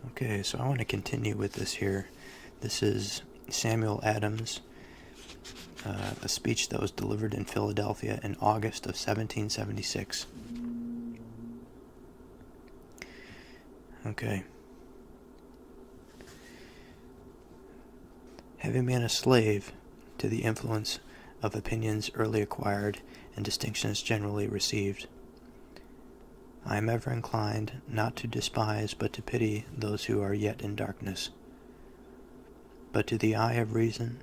Okay, so I want to continue with this here. This is Samuel Adams, a speech that was delivered in Philadelphia in August of 1776. Okay. Having been a slave to the influence of opinions early acquired and distinctions generally received, I am ever inclined not to despise but to pity those who are yet in darkness. But to the eye of reason,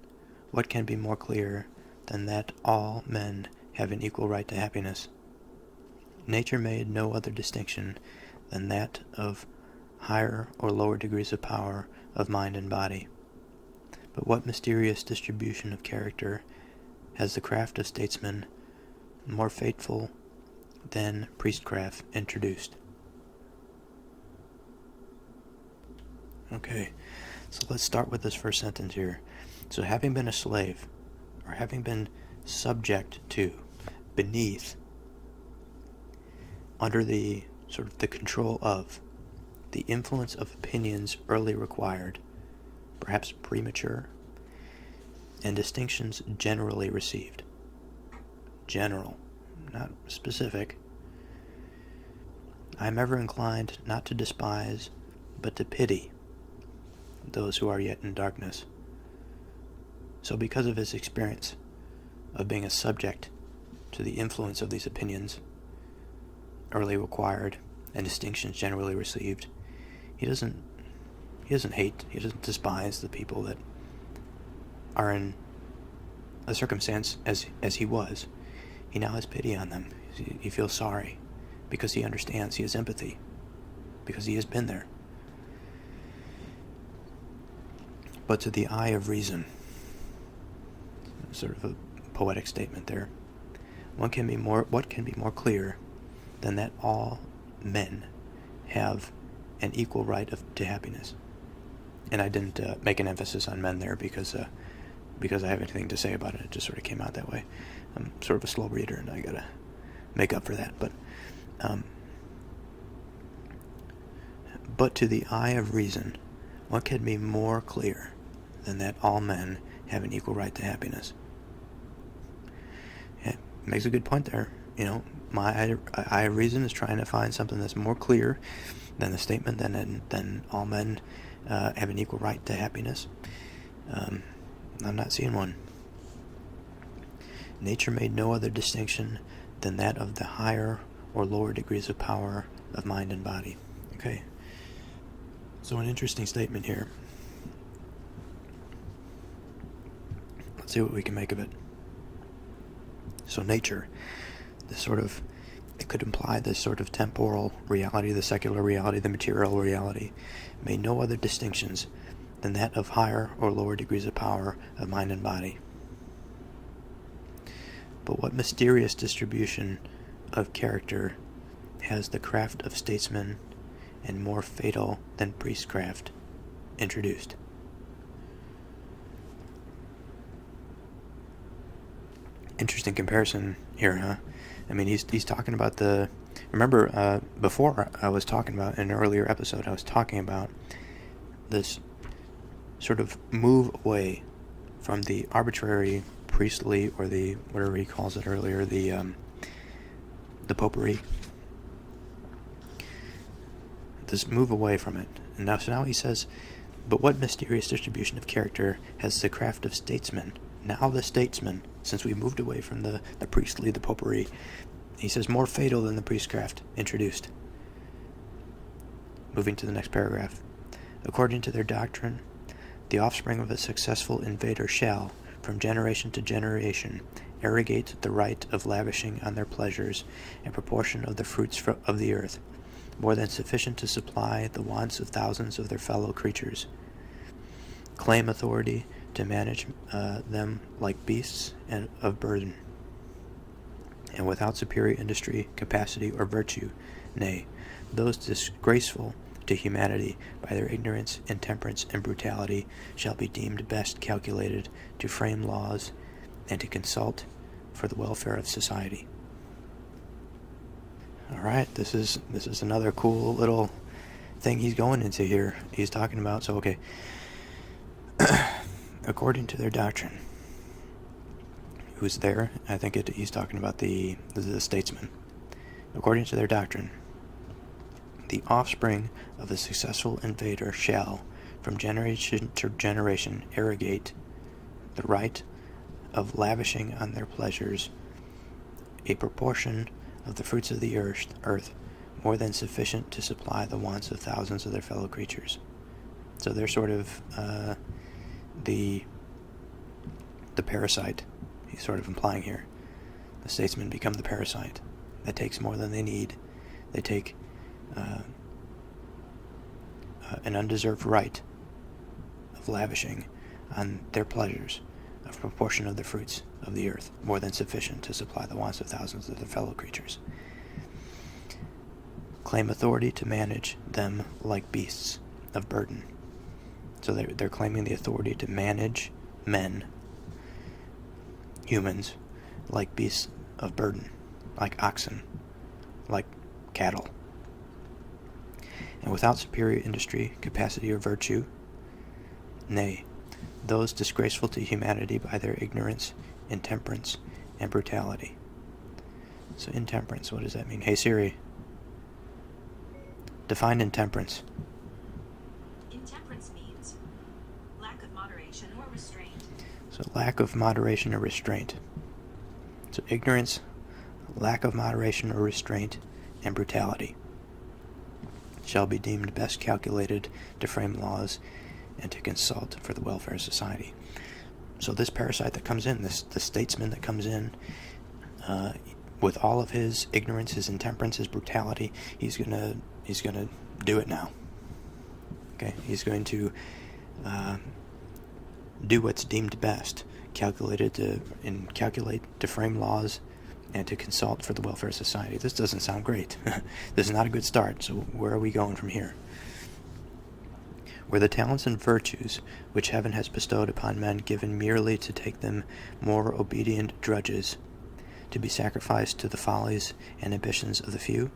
what can be more clear than that all men have an equal right to happiness? Nature made no other distinction than that of higher or lower degrees of power of mind and body. But what mysterious distribution of character has the craft of statesman, more fateful than priestcraft, introduced? Okay, so let's start with this first sentence here. So having been a slave, or having been subject to, beneath, under the sort of the control of, the influence of opinions early required, perhaps premature, and distinctions generally received. General, not specific. I am ever inclined not to despise, but to pity those who are yet in darkness. So because of his experience of being a subject to the influence of these opinions, early acquired and distinctions generally received, he doesn't hate, he doesn't despise the people that are in a circumstance as he was. He now has pity on them. He feels sorry because he understands. He has empathy because he has been there. But to the eye of reason, sort of a poetic statement there, what can be more clear than that all men have an equal right to happiness? And I didn't make an emphasis on men there because I have anything to say about it. It just sort of came out that way. I'm sort of a slow reader, and I gotta make up for that. But to the eye of reason, what can be more clear than that all men have an equal right to happiness? Yeah, makes a good point there. My eye of reason is trying to find something that's more clear than the statement than all men have an equal right to happiness. I'm not seeing one. Nature made no other distinction than that of the higher or lower degrees of power of mind and body. Okay. So an interesting statement here. Let's see what we can make of it. So nature, it could imply this sort of temporal reality, the secular reality, the material reality, made no other distinctions than that of higher or lower degrees of power of mind and body. But what mysterious distribution of character has the craft of statesman, and more fatal than priestcraft, introduced? Interesting comparison here, huh? I mean, he's talking about remember, before I was talking about, in an earlier episode, I was talking about this sort of move away from the arbitrary priestly, or the, whatever he calls it earlier, the popery. This move away from it. And now he says, but what mysterious distribution of character has the craft of statesman? Now the statesman, since we moved away from the priestly, the popery, he says, more fatal than the priestcraft, introduced. Moving to the next paragraph. According to their doctrine, the offspring of a successful invader shall, from generation to generation, arrogate the right of lavishing on their pleasures a proportion of the fruits of the earth, more than sufficient to supply the wants of thousands of their fellow creatures, claim authority to manage them like beasts and of burden, and without superior industry, capacity, or virtue, nay, those disgraceful to humanity by their ignorance, intemperance, and brutality shall be deemed best calculated to frame laws and to consult for the welfare of society. All right, this is another cool little thing he's going into here, he's talking about, so okay, according to their doctrine, who's there, I think he's talking about the statesman. According to their doctrine, the offspring of the successful invader shall, from generation to generation, arrogate the right of lavishing on their pleasures a proportion of the fruits of the earth more than sufficient to supply the wants of thousands of their fellow creatures. So they're sort of the parasite he's sort of implying here. The statesmen become the parasite that takes more than they need. They take an undeserved right of lavishing on their pleasures a proportion of the fruits of the earth, more than sufficient to supply the wants of thousands of their fellow creatures. Claim authority to manage them like beasts of burden. So they're claiming the authority to manage men, humans, like beasts of burden, like oxen, like cattle. And without superior industry, capacity, or virtue, nay, those disgraceful to humanity by their ignorance, intemperance, and brutality. So intemperance, what does that mean? Hey Siri, define intemperance. Intemperance means lack of moderation or restraint. So lack of moderation or restraint. So ignorance, lack of moderation or restraint, and brutality shall be deemed best calculated to frame laws and to consult for the welfare of society. So this parasite that comes in, the statesman that comes in, with all of his ignorance, his intemperance, his brutality, he's gonna do it now. Okay, he's going to do what's deemed best, calculate to frame laws and to consult for the welfare of society. This doesn't sound great. This is not a good start. So where are we going from here? Were the talents and virtues which heaven has bestowed upon men given merely to take them more obedient drudges, to be sacrificed to the follies and ambitions of the few?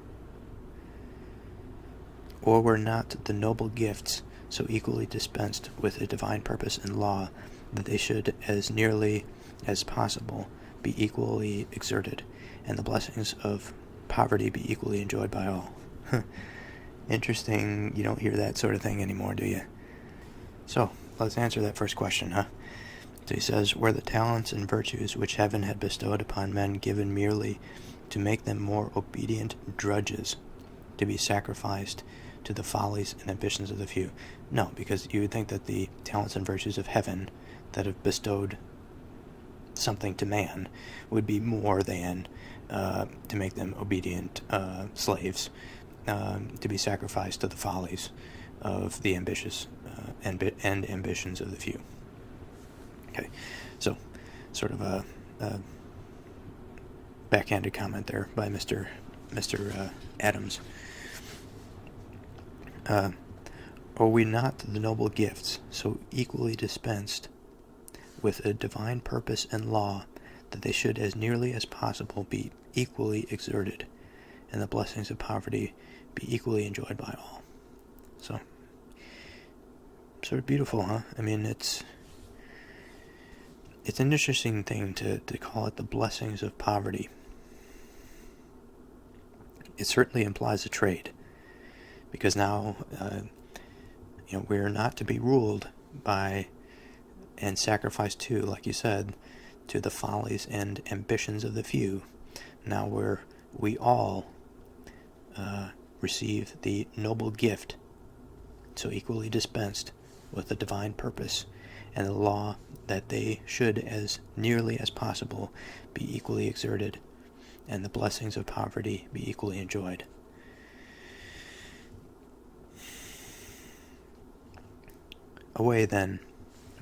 Or were not the noble gifts so equally dispensed with a divine purpose and law that they should, as nearly as possible, be equally exerted, and the blessings of poverty be equally enjoyed by all? Interesting, you don't hear that sort of thing anymore, do you? So, let's answer that first question, huh? So he says, were the talents and virtues which heaven had bestowed upon men given merely to make them more obedient drudges, to be sacrificed to the follies and ambitions of the few? No, because you would think that the talents and virtues of heaven that have bestowed something to man would be more than to make them obedient slaves, to be sacrificed to the follies of the ambitious and ambitions of the few. Okay, so sort of a backhanded comment there by Mr. Adams. Are we not the noble gifts so equally dispensed with a divine purpose and law that they should, as nearly as possible, be equally exerted, and the blessings of poverty be equally enjoyed by all? So, sort of beautiful, huh? I mean, it's an interesting thing to call it the blessings of poverty. It certainly implies a trade, because now, we're not to be ruled by and sacrificed to, like you said, to the follies and ambitions of the few. Now we all receive the noble gift so equally dispensed with the divine purpose and the law that they should, as nearly as possible, be equally exerted, and the blessings of poverty be equally enjoyed. Away, then,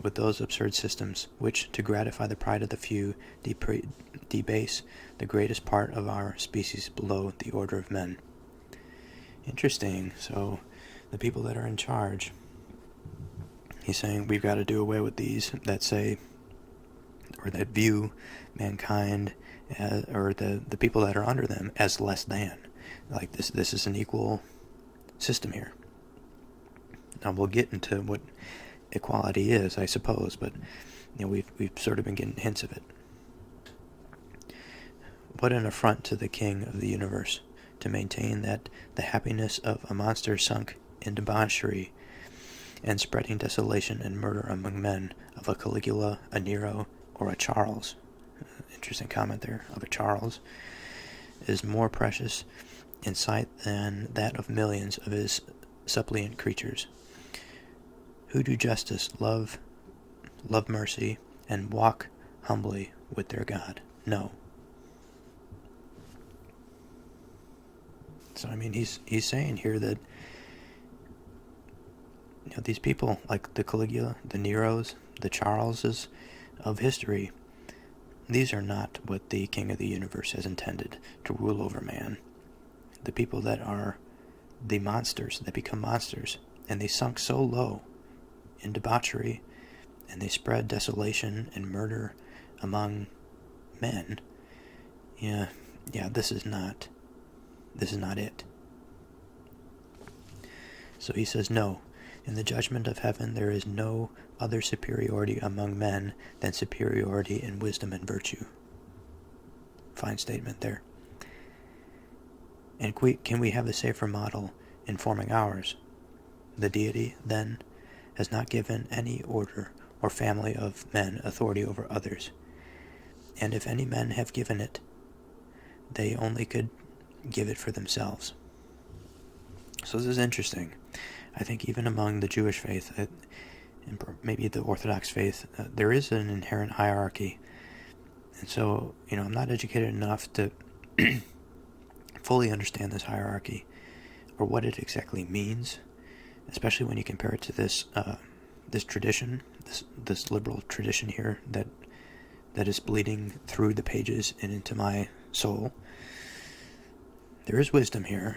with those absurd systems which, to gratify the pride of the few, debase the greatest part of our species below the order of men. Interesting. So, the people that are in charge, he's saying we've got to do away with these that say, or that view mankind as, or the people that are under them as less than. Like this is an equal system here. Now we'll get into what equality is, I suppose, but we've sort of been getting hints of it. What an affront to the King of the universe to maintain that the happiness of a monster sunk in debauchery and spreading desolation and murder among men of a Caligula, a Nero, or a Charles, interesting comment there, of a Charles, is more precious in sight than that of millions of his suppliant creatures, who do justice, love mercy, and walk humbly with their God. No. So, I mean, he's saying here that these people, like the Caligula, the Neros, the Charleses of history, these are not what the King of the universe has intended to rule over man. The people that are the monsters, that become monsters, and they sunk so low in debauchery, and they spread desolation and murder among men. Yeah, this is not it. So he says, no, in the judgment of heaven there is no other superiority among men than superiority in wisdom and virtue. Fine statement there. And can we have a safer model in forming ours? The deity, then, has not given any order or family of men authority over others. And if any men have given it, they only could give it for themselves. So this is interesting. I think even among the Jewish faith, and maybe the Orthodox faith, there is an inherent hierarchy. And so, I'm not educated enough to fully understand this hierarchy or what it exactly means, especially when you compare it to this tradition, this liberal tradition here that is bleeding through the pages and into my soul. There is wisdom here.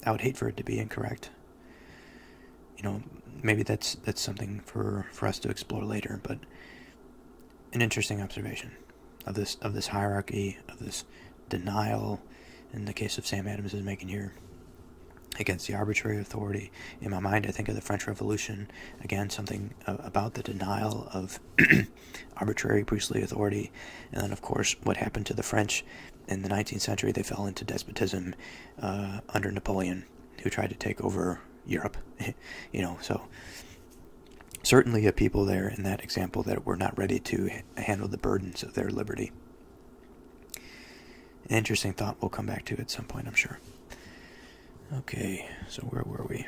I would hate for it to be incorrect. Maybe that's something for us to explore later, but an interesting observation of this hierarchy, of this denial, in the case of Sam Adams is making here, against the arbitrary authority. In my mind, I think of the French Revolution, again, something about the denial of arbitrary priestly authority, and then, of course, what happened to the French in the 19th century. They fell into despotism under Napoleon, who tried to take over Europe. So certainly a people there in that example that were not ready to handle the burdens of their liberty. An interesting thought we'll come back to at some point, I'm sure. Okay, so where were we?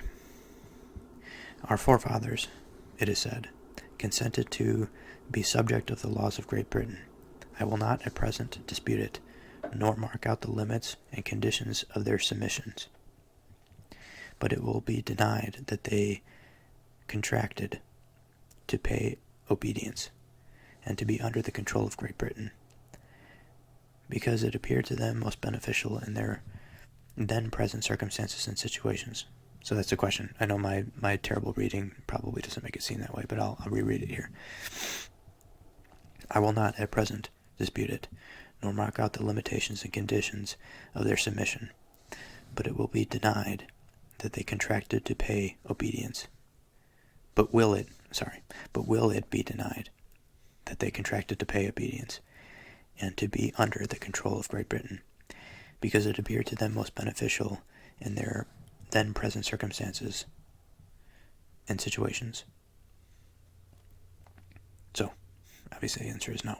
Our forefathers, it is said, consented to be subject of the laws of Great Britain. I will not at present dispute it, nor mark out the limits and conditions of their submissions. But it will be denied that they contracted to pay obedience and to be under the control of Great Britain, because it appeared to them most beneficial in their then present circumstances and situations. So that's the question. I know my terrible reading probably doesn't make it seem that way, but I'll reread it here. I will not at present dispute it, nor mark out the limitations and conditions of their submission, but it will be denied that they contracted to pay obedience. But will it be denied that they contracted to pay obedience and to be under the control of Great Britain, because it appeared to them most beneficial in their then present circumstances and situations? So, obviously the answer is no.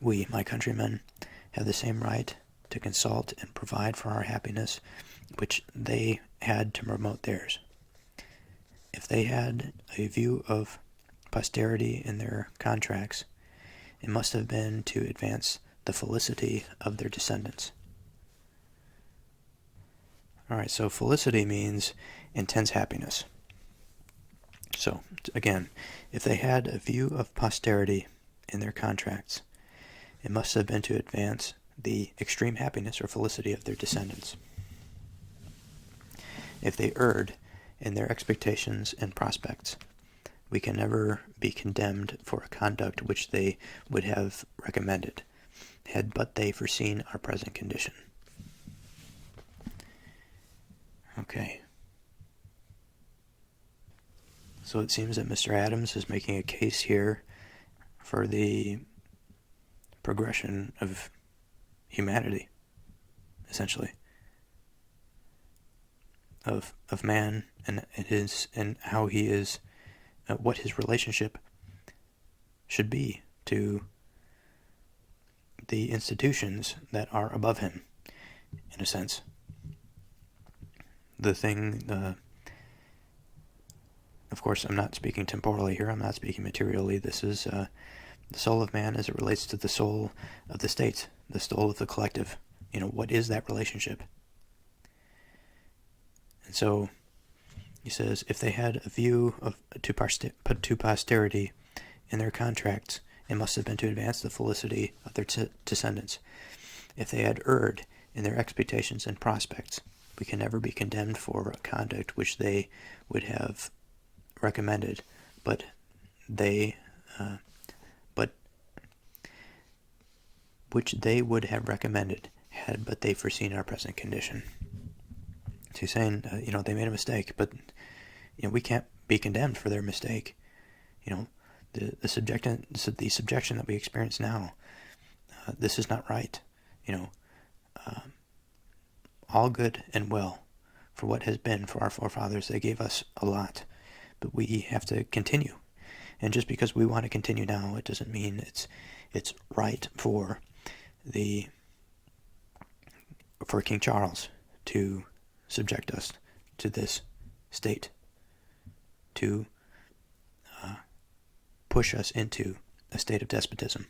We, my countrymen, have the same right to consult and provide for our happiness which they had to promote theirs. If they had a view of posterity in their contracts, it must have been to advance the felicity of their descendants. Alright, so felicity means intense happiness. So, again, if they had a view of posterity in their contracts, it must have been to advance the extreme happiness or felicity of their descendants. If they erred in their expectations and prospects, we can never be condemned for a conduct which they would have recommended, had but they foreseen our present condition. Okay. So it seems that Mr. Adams is making a case here for the progression of humanity, essentially, of man and how he is, what his relationship should be to the institutions that are above him, in a sense. The thing, of course, I'm not speaking temporally here, I'm not speaking materially. This is the soul of man as it relates to the soul of the state, the soul of the collective. What is that relationship? And so he says, if they had a view to posterity in their contracts, it must have been to advance the felicity of their descendants. If they had erred in their expectations and prospects, we can never be condemned for a conduct which they would have recommended, but which they would have recommended had but they foreseen our present condition. So he's saying, they made a mistake, but we can't be condemned for their mistake. The subjection that we experience now, this is not right. All good and well for what has been for our forefathers. They gave us a lot, but we have to continue. And just because we want to continue now, it doesn't mean it's right for King Charles to subject us to this state, to push us into a state of despotism.